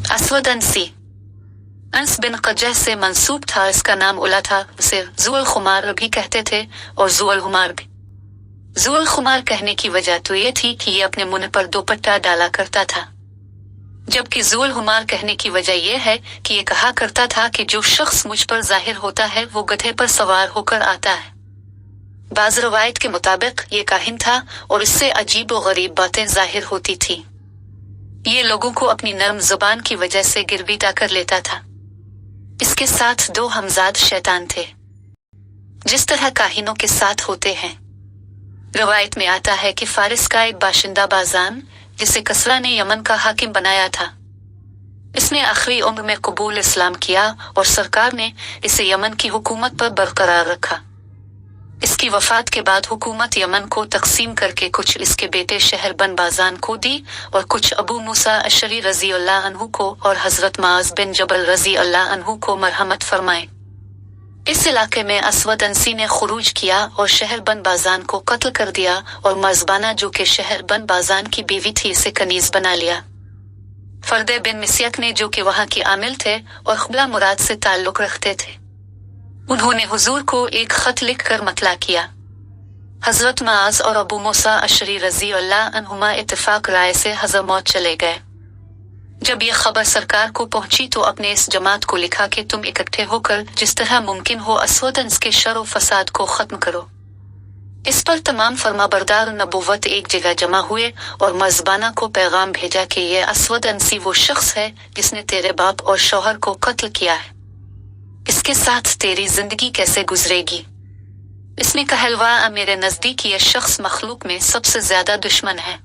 اسود انسی انس بن قجہ سے منسوب تھا، اس کا نام اولا تھا، اسے ذو الخمار بھی کہتے تھے اور ذو الخمار بھی۔ ذو الخمار کہنے کی وجہ تو یہ تھی کہ یہ اپنے منہ پر دوپٹہ ڈالا کرتا تھا، جبکہ ذو الخمار کہنے کی وجہ یہ ہے کہ یہ کہا کرتا تھا کہ جو شخص مجھ پر ظاہر ہوتا ہے وہ گدھے پر سوار ہو کر آتا ہے۔ بعض روایت کے مطابق یہ کاہن تھا اور اس سے عجیب و غریب باتیں ظاہر ہوتی تھی۔ یہ لوگوں کو اپنی نرم زبان کی وجہ سے گرویدہ کر لیتا تھا۔ اس کے ساتھ 2 ہمزاد شیطان تھے، جس طرح کاہنوں کے ساتھ ہوتے ہیں۔ روایت میں آتا ہے کہ فارس کا ایک باشندہ بازان، جسے کسرا نے یمن کا حاکم بنایا تھا، اس نے آخری عمر میں قبول اسلام کیا اور سرکار نے اسے یمن کی حکومت پر برقرار رکھا۔ اس کی وفات کے بعد حکومت یمن کو تقسیم کر کے کچھ اس کے بیٹے شہر بن بازان کو دی اور کچھ ابو موسیٰ اشعری رضی اللہ عنہ کو اور حضرت معاذ بن جبل رضی اللہ عنہ کو مرحمت فرمائے۔ اس علاقے میں اسود انسی نے خروج کیا اور شہر بن بازان کو قتل کر دیا اور مرزبانہ جو کہ شہر بن بازان کی بیوی تھی اسے کنیز بنا لیا۔ فرد بن مسیک نے جو کہ وہاں کے عامل تھے اور قبلہ مراد سے تعلق رکھتے تھے، انہوں نے حضور کو ایک خط لکھ کر مطلع کیا۔ حضرت معاذ اور ابو موسیٰ اشعری رضی اللہ عنہما اتفاق رائے سے حضرموت چلے گئے۔ جب یہ خبر سرکار کو پہنچی تو اپنے اس جماعت کو لکھا کہ تم اکٹھے ہو کر جس طرح ممکن ہو اسود انس کے شر و فساد کو ختم کرو۔ اس پر تمام فرمانبردار نبوت ایک جگہ جمع ہوئے اور مرزبانہ کو پیغام بھیجا کہ یہ اسود انسی وہ شخص ہے جس نے تیرے باپ اور شوہر کو قتل کیا ہے، اس کے ساتھ تیری زندگی کیسے گزرے گی؟ اس نے کہلوا میرے نزدیک یہ شخص مخلوق میں سب سے زیادہ دشمن ہے۔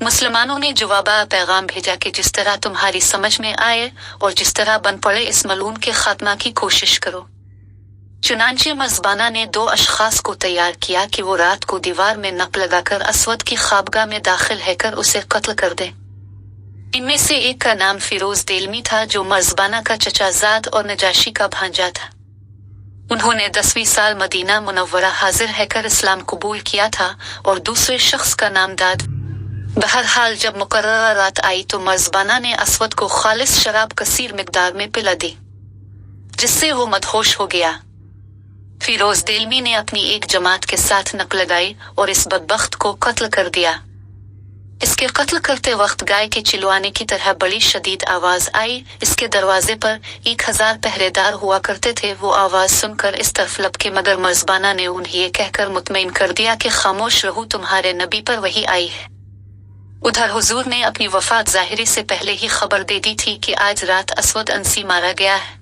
مسلمانوں نے جوابہ پیغام بھیجا کہ جس طرح تمہاری سمجھ میں آئے اور جس طرح بن پڑے اس ملعون کے خاتمہ کی کوشش کرو۔ چنانچہ مرزبانہ نے 2 اشخاص کو تیار کیا کہ وہ رات کو دیوار میں نپ لگا کر اسود کی خوابگاہ میں داخل ہے کر اسے قتل کر دیں۔ ان میں سے ایک کا نام فیروز دیلمی تھا جو مرزبانہ کا چچا زاد اور نجاشی کا بھانجا تھا۔ انہوں نے 10ویں سال مدینہ منورہ حاضر ہے کر اسلام قبول کیا تھا اور دوسرے شخص کا نام داد۔ بہرحال جب مقررہ رات آئی تو مرزبانہ نے اسود کو خالص شراب کثیر مقدار میں پلا دی، جس سے وہ مدہوش ہو گیا۔ فیروز دیلمی نے اپنی ایک جماعت کے ساتھ نپ لگائی اور اس بدبخت کو قتل کر دیا۔ اس کے قتل کرتے وقت گائے کے چلوانے کی طرح بڑی شدید آواز آئی۔ اس کے دروازے پر 1000 پہرے دار ہوا کرتے تھے۔ وہ آواز سن کر اس طرف لپکے مگر مرزبانہ نے انہیں یہ کہہ کر مطمئن کر دیا کہ خاموش رہو، تمہارے نبی پر وحی آئی ہے۔ ادھر حضور نے اپنی وفات ظاہری سے پہلے ہی خبر دے دی تھی کہ آج رات اسود انسی مارا گیا ہے،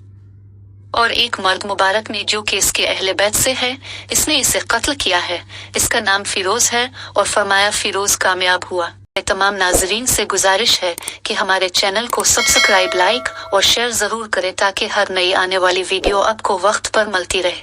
اور ایک مرد مبارک نے جو کہ اس کے اہل بیت سے ہے، اس نے اسے قتل کیا ہے، اس کا نام فیروز ہے، اور فرمایا فیروز کامیاب ہوا۔ تمام ناظرین سے گزارش ہے کہ ہمارے چینل کو سبسکرائب، لائک اور شیئر ضرور کریں تاکہ ہر نئی آنے والی ویڈیو آپ کو وقت پر ملتی رہے۔